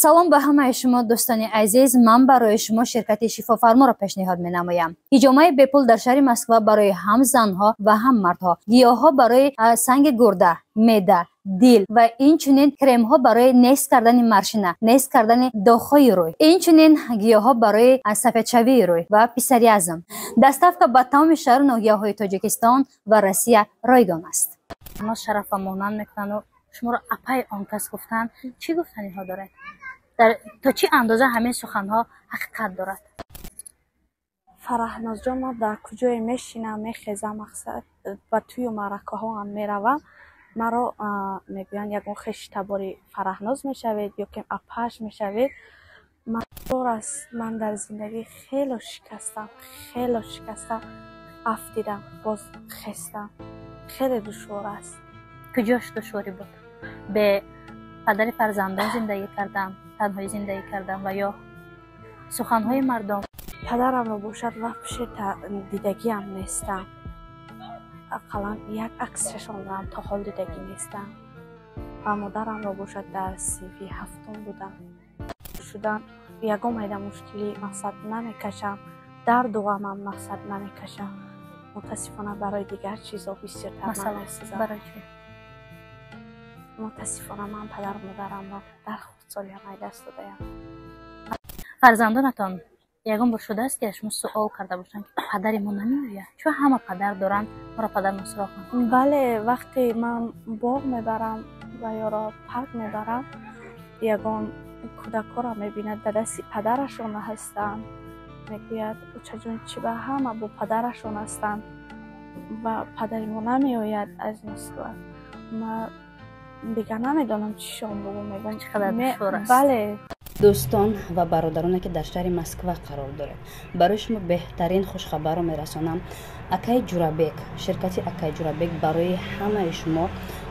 салом ба ҳамаи шумо дӯстони азиз, ман барои шумо ширкати шифофарморо пешниҳод менамоям. ҳиҷомаи бепул дар шаҳри Москва барои ҳам занҳо ва ҳам мардҳо, гиёҳҳо барои санги гурда, меъда, дил ва инчунин кремҳо барои нест кардани маршина, нест кардани дохҳои рӯй, инчунин гиёҳҳо барои сафедшавии рӯй ва псориазм. доставка ба тамоми шаҳру ноҳияҳои Тоҷикистон ва Россия ройгон аст. Шараф ва монанд мекунанд. шуморо апай он кас гуфтан чӣ гуфтаниҳо дорад? то чӣ андоза ҳамин суханҳо ҳақиқат дорад? Фараҳнозҷон, ман дар куҷое мешинам, мехезам, мақсад ба тӯю маъракаҳоам меравам. маро мегӯянд ягон хеши табори фараҳноз мешавед ё ки апаш мешавед. манзур аст, ман дар зиндагӣ хело шикастам, аф дидам, боз хестам. хеле душвор аст. куҷош душворӣ буд? бе падари фарзандон зиндагӣ кардам, танҳоӣ зиндагӣ кардам ва ё суханҳои мардум? падарамро бошад ва пеши дидагиам нестам. ақаллан як аксшашон дорам, то ҳол дидагӣ нестам. ва модарамро бошад дар 37 будам. шудан ягон майда мушкилӣ мақсад намекашам, дарду ғамам мақсад намекашам. мутаассифона барои дигар чизо бисёртар намесӯзам. мутаассифона ман падару модарамро дар хурдсолиам аз даст додаям. фарзандонатон ягон бор шудааст ки шумо суол карда бошанд ки падари мо намеояд? чун ҳама падар доранд, моро падар носуроқ мекунад? бале, вақте ман боғ мебарам ва ёро парк мебарам, ягон кӯдакҳоро мебинад дар дасти падарашон ҳастанд. мегӯяд учаҷон чӣ ба ҳама бо падарашон ҳастанд ва падари мо намеояд аз Москва. ман дигар намедонам чишон бугум мегӯям. чӣ қадар душвор аст. бале. дӯстон ва бародароне ки дар шаҳри Москва қарор доред, барои шумо беҳтарин хушхабарро мерасонам. акай ҷурабек, ширкати акай ҷурабек барои ҳамаи шумо,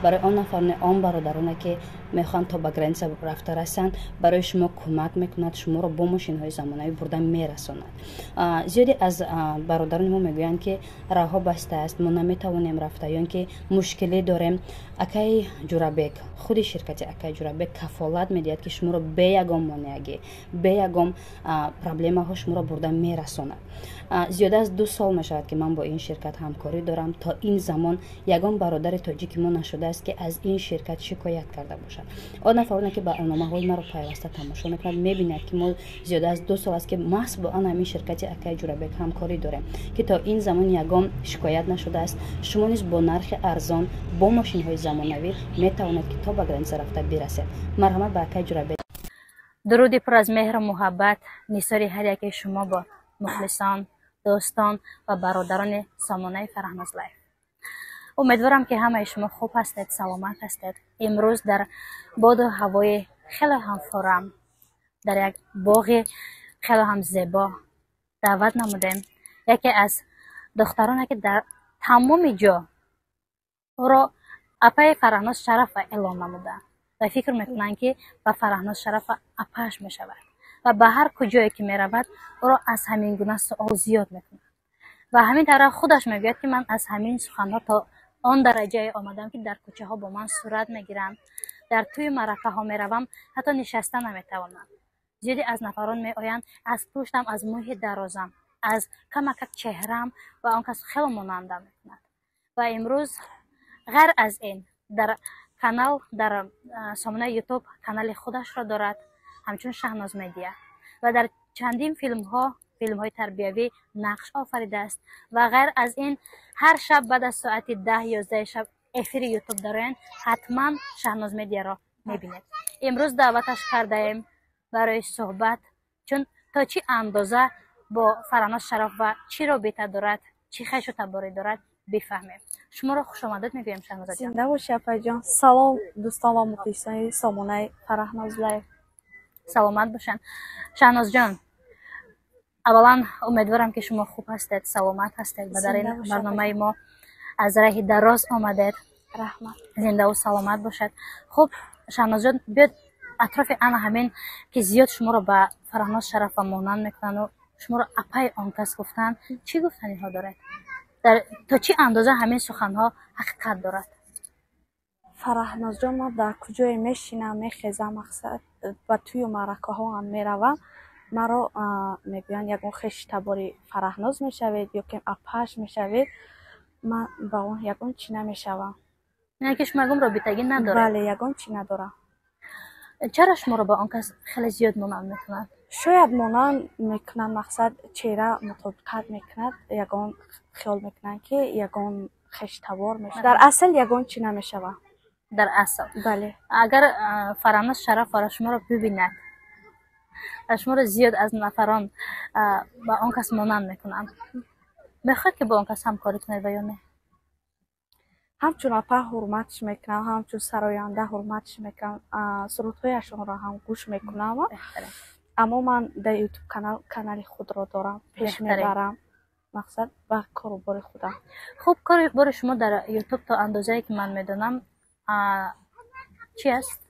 барои он нафароне, он бародароне ки мехоҳанд то ба граница рафта расанд, барои шумо кӯмак мекунад, шуморо бо мошинҳои замонавӣ бурда мерасонад. зиёде аз бародарони мо мегӯянд ки раҳҳо баста аст, мо наметавонем рафта, ё ин ки мушкилӣ дорем. акай ҷурабек, худи ширкати акай ҷурабек кафолат медиҳад ки шуморо бе ягон монеагӣ, бе ягон проблемаҳо шуморо бурда мерасонад. зиёда аз 2 сол мешавад ки ман бо ин ширкат ҳамкорӣ дорам. то ин замон ягон бародари тоҷики мо нашудааст ки аз ин ширкат шикоят карда бошад. он нафароне ки барномаҳои маро пайваста тамошо мекунад мебинад ки мо зиёда аз 2 сол аст ки маҳз бо ҳамин ширкати акай ҷурабек ҳамкорӣ дорем ки то ин замон ягон шикоят нашудааст. шумо низ бо нархи арзон, бо мошинҳои замонавӣ метавонед ки то ба граница рафта бирасед. марҳамат ба акай ҷурабек. дуруди пур аз меҳру муҳаббат нисори ҳар яке шумо бод, мухлисон, дӯстон ва бародарони сомонаи Фараҳноз лайф. умедворам ки ҳамаи шумо хуб ҳастед, саломат ҳастед. имрӯз дар боду ҳавои хеле ҳам фурам, дар як боғи хеле ҳам зебо даъват намудем яке аз духтароне ки дар тамоми ҷо ӯро апаи Фараҳноз Шарафа эълон намуданд ва фикр мекунанд ки ба Фараҳноз Шарафа апааш мешавад ва ба ҳар куҷое ки меравад ӯро аз ҳамин гуна суол зиёд мекунад ва ҳамин тавра худаш мегӯяд ки ман аз ҳамин суханҳо то он дараҷае омадам ки дар кӯчаҳо бо ман сурат мегиранд, дар тӯи маъракаҳо меравам, ҳатто нишаста наметавонам. зиёде аз нафарон меоянд аз пуштам, аз мӯҳи дарозам, аз камакак чеҳрам ва он кас хело монандам мекунад. ва имрӯз ғайр аз ин дар канал, дар сомонаи ютуб канали худашро дорад ҳамчун Шаҳноз медия ва дар чандин филмҳои тарбиявӣ нақш офаридааст ва ғайр аз ин ҳар шаб баъд аз соати 10-11 шаб эфири ютуб доранд. ҳатман Шаҳноз медияро мебинед. имрӯз даъваташ кардаем барои суҳбат, чун то чӣ андоза бо Фараҳноз Шараф ва чӣ робита дорад, чӣ хешу таборӣ дорад бифаҳмем. шуморо хушомадод мегӯям Шаҳноза ҷон. зинда боши апайҷон. салом дӯстон ва мухлисони сомонаи Фараҳноз лайф. саломат бошанд. Шаҳноз ҷон, аввалан умедворам ки шумо хуб ҳастед, саломат ҳастед ва дар ин барномаи мо аз раҳи дароз омадед. раҳмат. зиндаву саломат бошад. хуб Шаҳноз ҷон, биёд атрофи ана ҳамин ки зиёд шуморо ба Фараҳноз Шараф ва монанд мекунанд, шуморо апай он кас гуфтанд, чӣ гуфтаниҳо дорад? то чӣ андоза ҳамин суханҳо ҳақиқат дорад? فراهناز جان، ما در کجای میشینم میخیزم مقصد و توی معرکه ها هم میروم، مرا میگوین یگان خش تباری فراهناز میشوید یا که اپاش میشوید، من با اون یگان چی نمیشوم. نه که شما گم رابطگی نداره. بله یگان چی ندارم. چرا شما رو با آن کس خیلی زیاد مانند میکنند؟ شاید مانند میکنند مقصد چهره مطابقت میکند، یگان خیال میکنند که یگان خش تبار میشه. در اصل یگان چی نمیشوم. در اصل بله. اگر فراموش شرف شما رو ببیند، شما رو زیاد از نفران با آن کس مانند میکنند، بخواد که با آن کس همکاری کنید و یا نه؟ همچون اپا حرمتش میکنم، همچون سراینده حرمتش میکنم، سرودهایشون را هم گوش میکنم. اما من در یوتیوب کانال خود را دارم، پیش میبرم مقصد با کاروبار خودم. خوب، کاروبار شما در یوتیوب تا اندازه‌ای که من میدونم چی است؟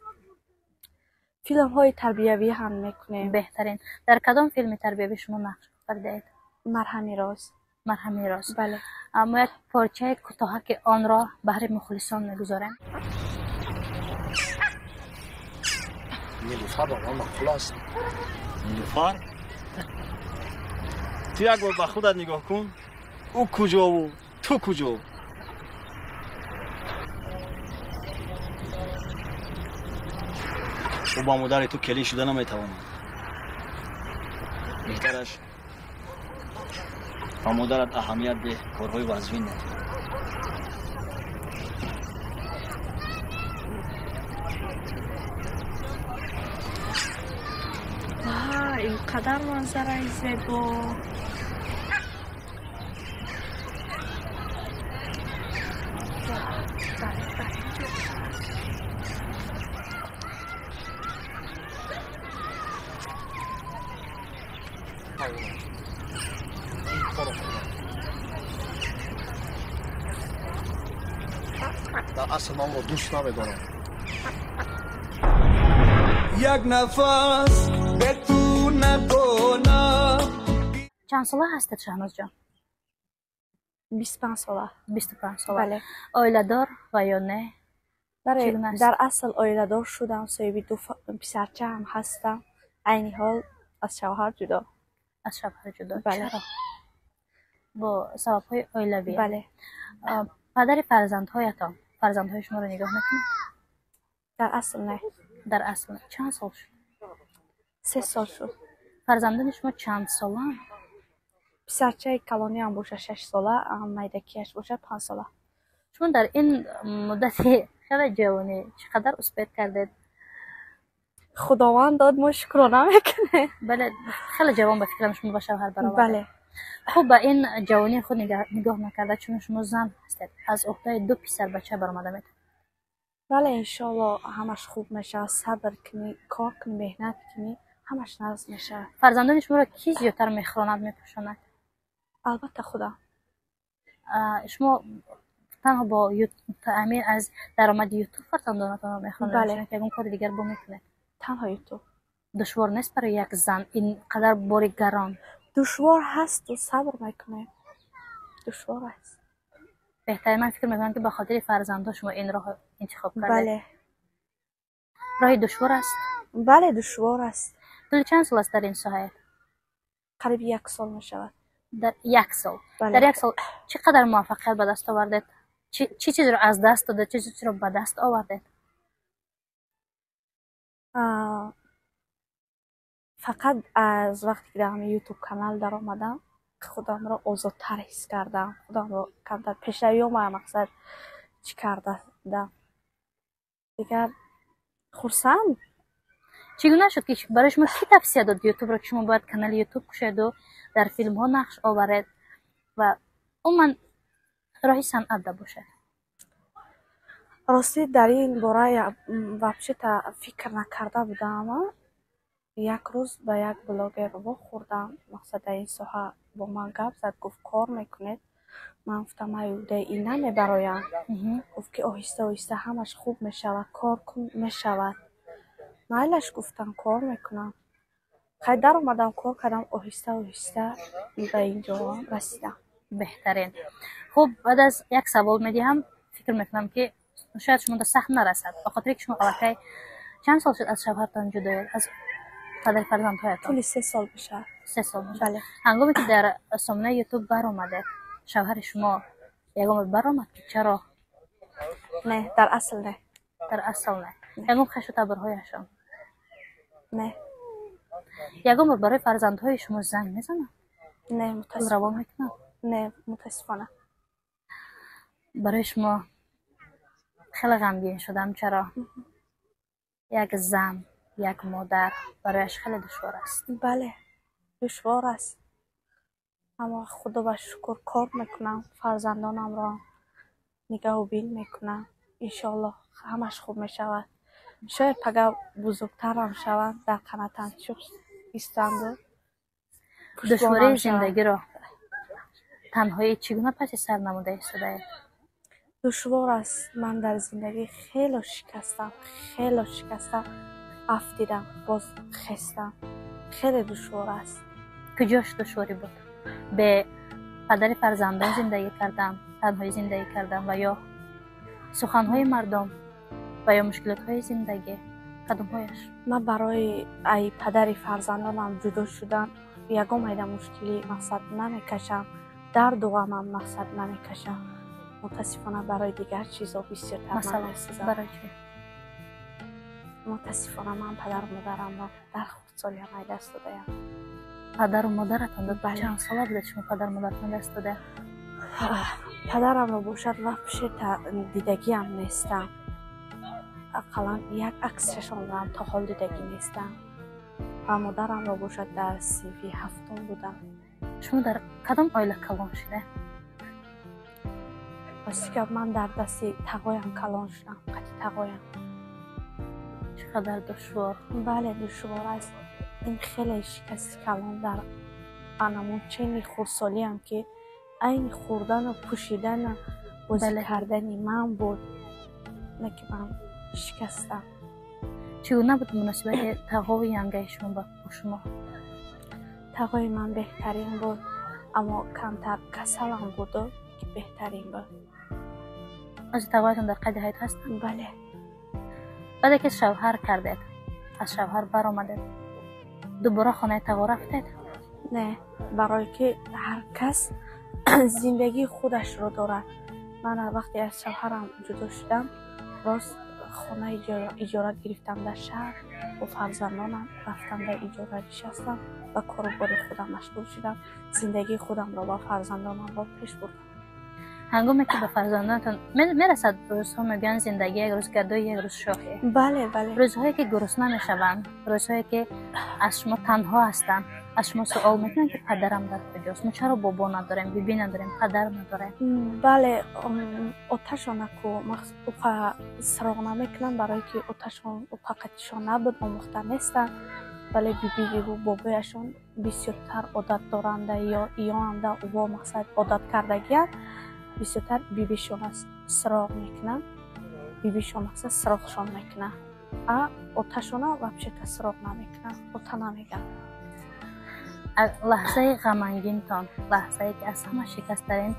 فیلم های تربیوی هم میکنیم. بهترین. در کدام فیلم تربیوی شما نقش کردید؟ مرهمی راست. مرهمی راست. بله. اما یک پارچه کوتاهک آن را برای مخلصان میگذارم. نیلوفر با من خلاص. نیلوفر؟ تو یک بار به خودت نگاه کن، او کجا و تو کجا؟ او با مادر تو کلی شده نمیتواند. بهترش با مادرت اهمیت ده، کارهای وظیفی نه. اینقدر منظره زیبا. در اصل من رو دوست نمیدارم. یک نفس به تو نکنم. چند ساله هستید شهناز جان؟ 25 ساله. 25 ساله. بله. آیله دار و یا نه؟ در اصل آیله دار شدم، صاحب دو پسرچه هم هستم، عینی حال از شوهر جدا. از شوهر جدا؟ بله. چرا؟ با سبب های آیلوی؟ بله. پدر فرزندهایتان فرزندهای شما رو نگاه میکنه؟ در اصل نه. در اصل نه. چند سال شد؟ 3 سال شد. فرزندان شما چند ساله؟ پسرچه کلانی هم باشه 6 ساله، میدکیش باشه 5 ساله. شما در این مدت خیلی جوانی چقدر اثبات کردید؟ خداوند داد، ما شکرانه میکنه. بله، خیلی جوان به فکرم شما با شوهر برآورده. بله. خب با این جوانی خود نگاه نکرده، چون شما زن هستید، از عهده 2 پسر بچه برآمده میتونید؟ بله انشالله همش خوب میشه، صبر کنی، کار کنی، مهنت کنی، همش نرس میشه. فرزندان شما را کی زیادتر میخواند میپوشاند؟ البته خودم. شما تنها با تأمین از درآمد یوتیوب فرزندانتان را میخواند؟ بله. که اون کار دیگر میکنید؟ تنها یوتیوب. دشوار نیست برای یک زن اینقدر بار گران؟ دشوار هست و صبر میکنه. دشوار است. بهتره. من فکر میکنم که به خاطر فرزندان شما این راه انتخاب کردید. بله. راه دشوار است؟ بله دشوار است. تو چند سال است در این ساحه؟ قریب 1 سال میشود. در 1 سال؟ بله. در 1 سال چقدر موفقیت به دست آوردید؟ چی چیزی رو از دست دادید؟ چه چیزی رو به دست آوردید؟ فقط از وقتی که در یوتیوب کانال در آمدم خودم را آزادتر حس کردم، خودم را کمتر پیشروی ما مقصد چی کرده دیگر خرسند. چگونه شد که برای شما کی توصیه داد یوتیوب را که شما باید کانال یوتیوب کشید و در فیلم ها نقش آورید و عموما راهی صنعت باشه؟ راستی در این باره وابشه فکر نکرده بودم. یک روز با یک بلاگر رو خوردم، مقصد در این ساحه با من گپ زد، گفت کار میکنید؟ من گفتم ایوده این نمیبرایم. گفت که آهسته آهسته همش خوب میشود، کار میشود. مایلش گفتم کار میکنم. خیلی در اومدم کار کردم، آهسته آهسته به اینجا رسیدم. بهترین. خب بعد از یک سوال میدیم، فکر میکنم که شاید شما در سخت نرسد به خاطر که شما الکی چند سال شد از شوهرتان جدا از پدر فرزندهایتان؟ طول 3 سال بشه. 3 سال میشه. بله. هنگامی که در سامانه یوتیوب بر آمده شوهر شما یگام بر آمد که چرا؟ نه در اصل نه. در اصل نه. یگام خش و تبرهایشان؟ نه. یگام برای فرزندهای شما زنگ میزنن؟ نه متاسفانه. روان میکنن؟ نه متاسفانه. برای شما خیلی غمگین شدم. چرا؟ یک زن یک مادر برایش خیلی دشوار است. بله دشوار است، اما خدا با شکر کار میکنم، فرزندانم را نگاه و بین میکنم. انشالله همش خوب میشود. شاید اگر بزرگترم شوند در قناتم ایستند. دشواری زندگی را تنهایی چگونه پس سر نموده ایستاده؟ دشوار است. من در زندگی خیلی شکستم، خیلی شکستم، افتیدم باز خستم. خیلی دشوار است. کجاش دشواری بود؟ به پدر فرزندان زندگی کردم، تنهایی زندگی کردم و یا سخنهای مردم و یا مشکلات های زندگی کدومهایش؟ من برای ای پدر فرزندانم جدا شدن یگام ایده مشکلی مقصد نمیکشم، درد و غمم مقصد نمیکشم. متاسفانه برای دیگر چیزا بسیارتر مثلا نمی‌سوزم. برای چی؟ متاسفانه من پدر و مادرم را در خردسالی هم از دست دادم. پدر و مادرتان داد؟ بله. چند ساله بوده شما پدر و مادرتان دست داده؟ پدرم را باشد و پیش دیدگی هم نیستم. اقلا یک عکسشان را هم تا حال دیدگی نیستم. و مادرم را باشد در سیفی هفتم بودم. شما در کدام عائله کلان شده؟ باستی که من در دستی تقایم کلان شدم، قطعی تقایم. چقدر دشوار. بله دشوار است. این خیلی شکست کلان در انمون چنین خردسالی هم که این خوردن و پوشیدن و بازی بله. کردنی من بود، نه که من شکستم. چگونه بود مناسبت تقا و ینگه شما با شما؟ تقای من بهترین بود، اما کمتر کسل هم بود که بهترین بود. از تقایتون در قید حیات هستن؟ بله. بعد که شوهر کردید، از شوهر بر آمدید، دوباره خانه تقا رفتید؟ نه، برای که هر کس زندگی خودش رو دارد. من وقتی از شوهرم جدا شدم راست خانه اجاره گرفتم در شهر و فرزندانم رفتم در اجاره نشستم و کاروبار خودم مشغول شدم. زندگی خودم را با فرزندانم را پیش بردم. هنگامی که به فرزندانتان میرسد روزها میگن زندگی یک روز گردو یک روز شاهی. بله بله. روزهایی که گرسنه نمیشوند، روزهایی که از شما تنها هستن، از شما سوال میکنن که پدرم در کجاست؟ ما چرا بابا نداریم، بیبی نداریم، پدر نداریم؟ بله. آتشان کو اوپا سراغ نمیکنن برای که آتشان اوپا قطیشان نبود، آموخته نیستن. ولی بیبی و بابایشان بسیارتر عادت دارنده یا ایانده و مقصد عادت کردگیان بسیارتر بیبیشون است سراغ میکنن. بیبیشون مقصد سراغشان میکنن. آتشان و بچه سراغ نمیکنن، آتا نمیگن. لحظه غمانگینتان، لحظه که از همه شکستترین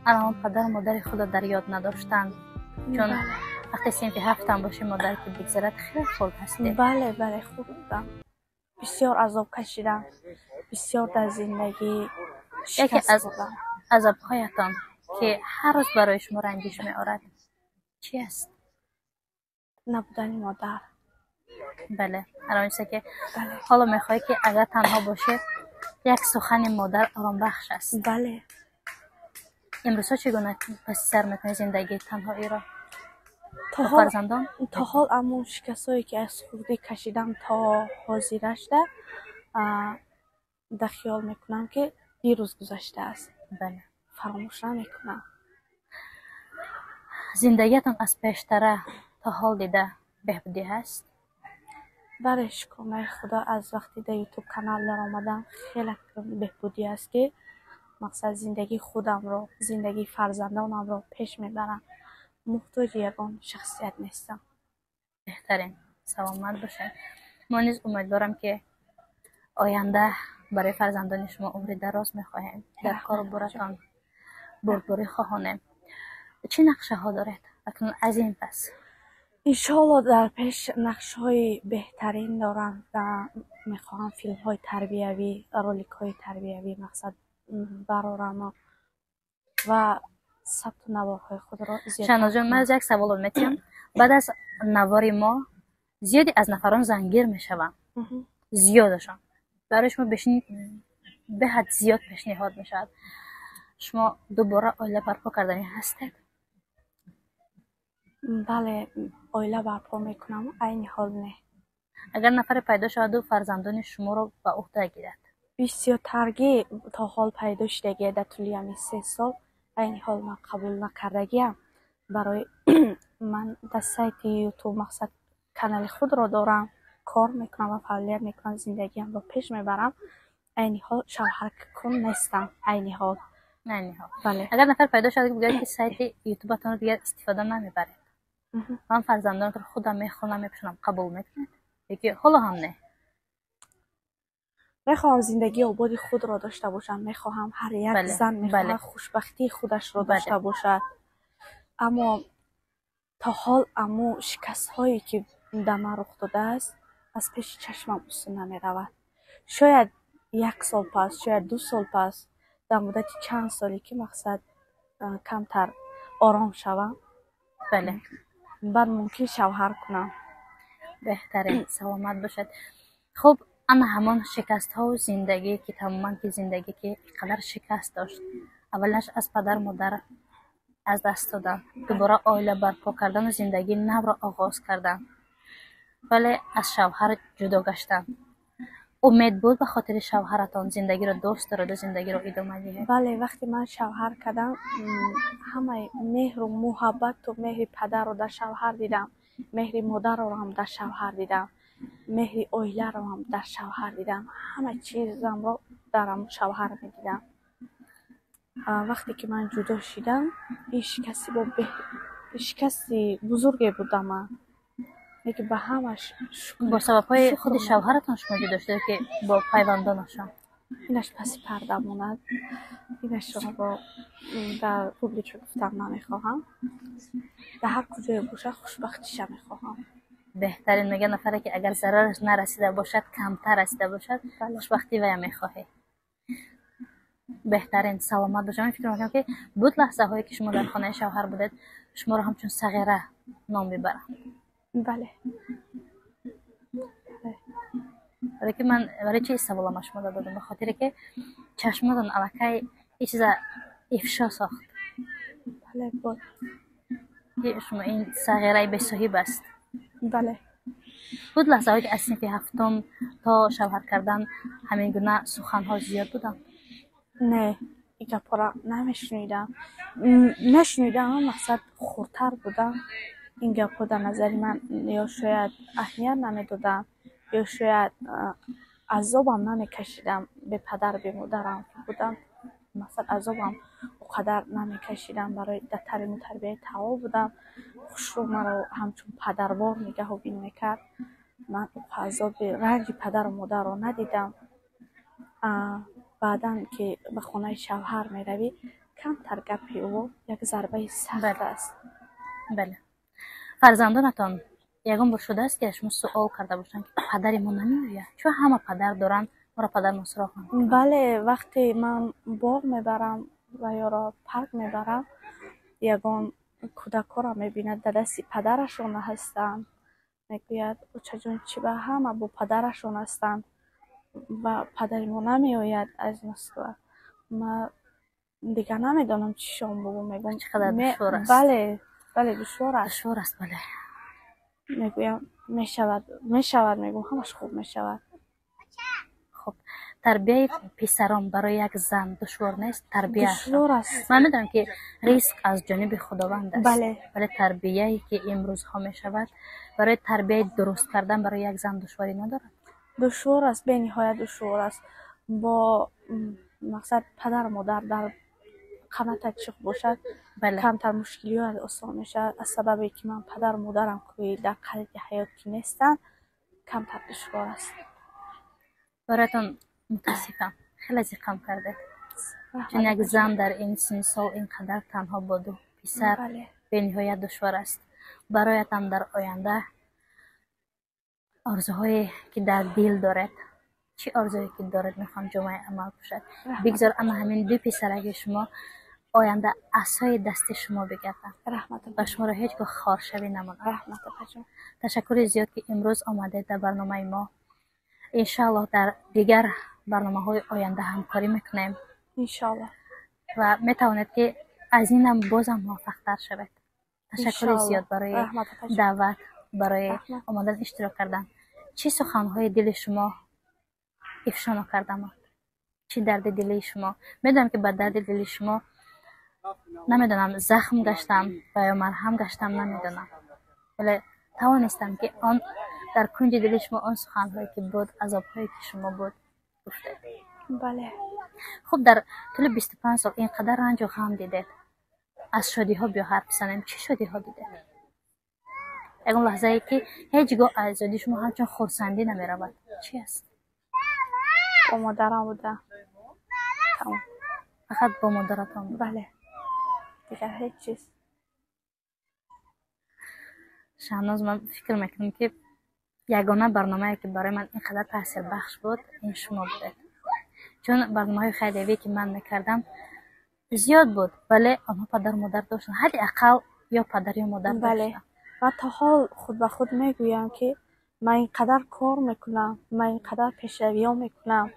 الان پدر و مادر خود در یاد نداشتن، چون وقتی صنف هفتم باشه مادر که بگذرد خیلی خورد هستی. بله بله خوب بودم. بسیار عذاب کشیدم، بسیار در زندگی شکست از بودم. عذابهایتان که هر روز برای شما رنجش می آورد چی است؟ نبودن مادر. بله الان که بله. حالا میخوای که اگر تنها باشه یک سخن مادر آرام بخش است. بله. امروز ها چگونه پس سر میکنی زندگی تنهایی را؟ تا فرزندان؟ تا حال امون شکستایی که از خودی کشیدم تا حاضرش ده در خیال میکنم که دیروز گذشته است. بله. فراموش نمیکنم. زندگیتان از پیشتره تا حال دیده بهبودی هست؟ بله شکر خدا از وقتی در یوتیوب کانال در آمدم خیلی بهبودی است که مقصد زندگی خودم رو، زندگی فرزندانم رو پیش میبرم. محتاج یگان شخصیت نیستم. بهترین سلامت باشه. ما نیز امیدوارم که آینده برای فرزندان شما عمر دراز میخواهیم. در کار براتان بردباری خواهانه. چه نقشه ها دارید؟ اکنون از این پس انشالله در پیش نقش های بهترین دارم و میخواهم فیلم های تربیوی، رولیک های تربیوی مقصد برارم و ثبت نوارهای خود را زیاد شهناز جان، من از یک سوال میتونم. بعد از نوار ما زیادی از نفران زنگیر میشوند، زیادشان برای شما به حد زیاد پیشنهاد میشود. شما دوباره آیله برپا کردنی هستید؟ بله، آیله برپا میکنم، این حال نه. اگر نفر پیدا شود و فرزندان شما رو به عهده گیرد؟ بسیار ترگی تا حال پیدا شدگی در طول همین 3 سال این حال من قبول نکردگیم. برای من در سایت یوتیوب مقصد کانال خود را دارم، کار میکنم و فعالیت میکنم، زندگیم را پیش میبرم. این حال شوهر کن نیستم. این حال بله. اگر نفر پیدا شد که بگه که سایت یوتیوبتون رو دیگر استفاده نمیبرید، من فرزندان رو خودم میخونم میپشنم، قبول میکنید؟ یکی حالا هم نه. میخواهم زندگی آبادی خود را داشته باشم، میخواهم هر یک زن میخواهد خوشبختی خودش را داشته باشد، اما تا حال امو شکست هایی که در من رخ داده است از پیش چشمم اصلا نمیرود. شاید 1 سال پس، شاید 2 سال پس، در مدت چند سالی که مقصد کمتر آرام شوم، بله، بعد ممکن شوهر کنم. بهتره سلامت باشد. خب اما همان شکست ها و زندگی که تماما که زندگی که قدر شکست داشت، اولش از پدر مادر از دست دادن، دوباره آیله برپا کردن و زندگی نو را آغاز کردن، ولی از شوهر جدا گشتن. امید بود به خاطر شوهرتان زندگی را دوست دارد و زندگی را ادامه دهید؟ بله، وقتی من شوهر کردم همه مهر و محبت و مهر پدر رو در شوهر دیدم، مهر مادر رو هم در شوهر دیدم، مهر آیله رو هم در شوهر دیدم، همه چیزم رو در شوهر میدیدم. وقتی که من جدا شدم این شکستی بزرگی بودم من، لیکن به همش با سبب های خود شوهرتان شما جدا شده که با پیوندانشان؟ اینش پس پرده موند، اینش را با در پوبلیک گفتم نمیخواهم، در هر کجای باشه خوشبختیش میخواهم. بهترین میگه نفره که اگر ضررش نرسیده باشد، کمتر رسیده باشد، خوشبختی وی میخواهی. بهترین سلامت باشم. من فکر میکنم که بود لحظه هایی که شما در خانه شوهر بودید شما رو همچون صغیره نام میبرم. بله. برای که من برای چی سوالم شما دادم؟ به خاطر که چشمتون الکی یه چیز افشا ساخت. بله بود که شما این صغیره به صاحب است. بله. بود لحظه هایی که از صنف 7 تا شوهر کردن همین گونه سخن ها زیاد بودم؟ نه، این گپا را نشنیدم، مقصد خورتر بودم. این گپا در نظر من یا شاید اهمیت نمیدادم یا شاید عذابم نمیکشیدم. به پدر به مادرم بودم مثلا عذابم اونقدر نمیکشیدم، برای در تعلیم و تربیت توا بودم. خوشرو مرا همچون پدروار نگه و بین میکرد. من عذاب رنج پدر و مادر رو ندیدم. بعدن که به خانه شوهر میروی کمتر گپی او یک ضربه سخت است. بله. فرزندانتان یگان بار شده است که شما سوال کرده باشن که پدری ما نمی‌آید؟ چون همه پدر دارن، ما را پدر مسراخ نمی‌کنن. بله، وقتی من باغ میبرم و یا را پارک میبرم یگان کودک‌ها را میبیند در دست پدرشون هستند، میگوید بچه جون چی به همه با پدرشون هستند و پدری ما نمی‌آید از مسکو. ما دیگه نمیدونم چی شام بگم. میگم چقدر دشوار است. بله دشوار است. بله. میگویم میشود میگم همش خوب میشود. خب تربیت پسران برای یک زن دشوار نیست؟ دشوار است. من میدونم که ریسک از جانب خداوند است. بله. ولی تربیتی که امروز ها میشود برای تربیت درست کردن برای یک زن دشواری ندارد؟ دشوار است، به نهایت دشوار است. با مقصد پدر و مادر در خانه تکشف باشد کمتر مشکلی ها آسان میشه. از سببی که من پدر و مادرم که در قید حیاتی نیستن کمتر دشوار است. برایتان متاسفم، خیلی زیقم کرده. چون یک زن در این سن سال اینقدر تنها با 2 پسر بینهایت دشوار است. برایت هم در آینده آرزوهایی که در دل دارد، چی آرزویی که دارد میخوام جمعه عمل باشد. بگذار اما همین دو پسرک شما آینده عصای دست شما بگردن و شما را هیچگاه خار شوی نمانند. تشکر زیاد که امروز آمده در برنامه ما. انشاءالله در دیگر برنامه های آینده همکاری میکنیم انشاءالله و میتواند که از این هم بازم موفق تر شود. تشکر زیاد برای دعوت، برای آمدن اشتراک کردن. چی سخنهای دل شما افشا کردم؟ چی درد دلی شما؟ میدونم که با درد دلی شما نمیدونم زخم گشتم و یا مرهم گشتم، نمیدونم، ولی توانستم که آن در کنج دل شما آن سخنهایی که بود، عذابهایی که شما بود گفته. بله. خب در طول 25 سال اینقدر رنج و غم دیدید. از شادی ها بیا حرف بزنیم. چه شادی ها دیدید؟ اون لحظه ای که هیچگاه آزادی شما همچون خورسندی نمی رود چی است؟ با مادرم بوده. تمام. فقط با مادرتان بود؟ بله. دیگر هیچ چیز. شهناز، من فکر میکنم که یگانه برنامه‌ای که برای من اینقدر تاثیر بخش بود این شما بودید. چون برنامه‌های خیریوی که من میکردم زیاد بود، ولی آنها پدر مادر داشتن، حداقل یا پدر یا مادر داشتن. بله. و تا حال خود به خود میگویم که من اینقدر کار میکنم، من اینقدر پیشروی ها میکنم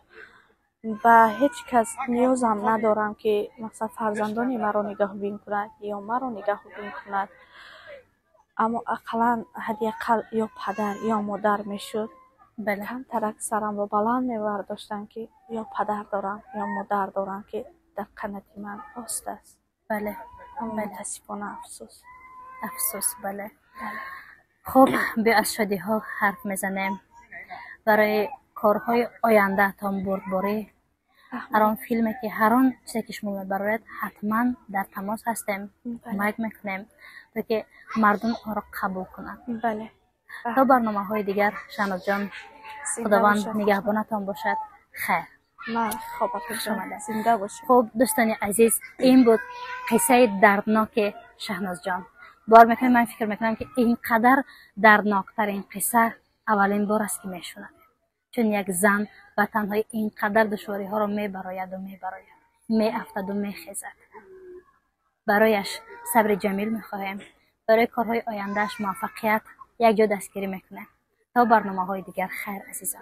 و هیچ کس نیازم ندارم که مثلا فرزندانی مرا نگهبین کند یا مرا نگهبین کند، اما اقلا حداقل یا پدر یا مادر میشد. بله. کمتر سرم رو بلند می‌برداشتن که یا پدر دارم یا مادر دارم که در قنات من راست است. بله. اما متاسفانه افسوس. بله. خب بیا از شادی ها حرف میزنیم. برای کارهای آینده تان بردباری هر آن فیلمی که هر آن چیزی که شما میبرید حتما در تماس هستیم، کمک میکنیم تا که مردم آن را قبول کنند. بله. تا برنامه های دیگر شهناز جان، خداوند نگهبانتان باشد. خیر. من زنده باشم. خب دوستان عزیز، این بود قصه دردناک شهناز جان. بار میکنم من فکر میکنم که اینقدر دردناکتر این قصه اولین بار است که میشنوم، چون یک زن و تنهای اینقدر دشواری ها رو میبراید و میافتد و میخیزد. برایش صبر جمیل میخواهیم، برای کارهای آیندهش موفقیت یک جا دستگیری میکنه. تا برنامه های دیگر، خیر عزیزان.